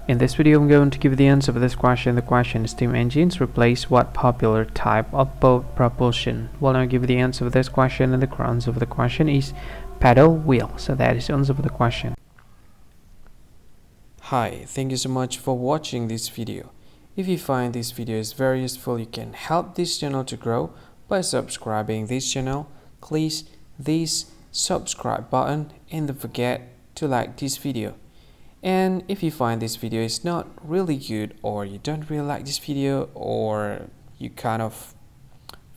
In this video, I'm going to give you the answer for this question. The question is steam engines replace what popular type of boat propulsion? Well, I'll give you the answer for this question, and the answer for the question is paddle wheel. So that is the answer for the question. Hi, thank you so much for watching this video. If you find this video is very useful, you can help this channel to grow by subscribing this channel. Click this subscribe button and don't forget to like this video. And if you find this video is not really good, or you don't really like this video, or you kind of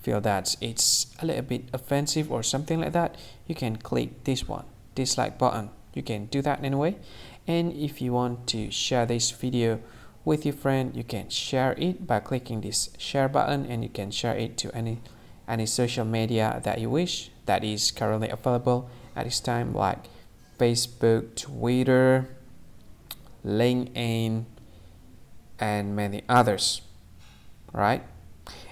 feel that it's a little bit offensive or something like that, you can click this one, dislike button. You can do that anyway. And if you want to share this video with your friend, you can share it by clicking this share button, and you can share it to any social media that you wish that is currently available at this time, like Facebook, Twitter, LinkedIn, and many others, right?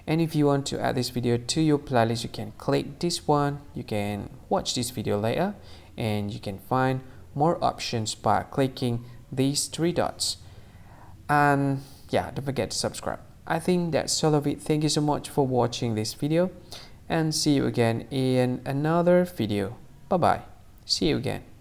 And if you want to add this video to your playlist, you can click this one. You can watch this video later, and you can find more options by clicking these three dots. And yeah, don't forget to subscribe. I think that's all of it. Thank you so much for watching this video, and see you again in another video. Bye bye. See you again.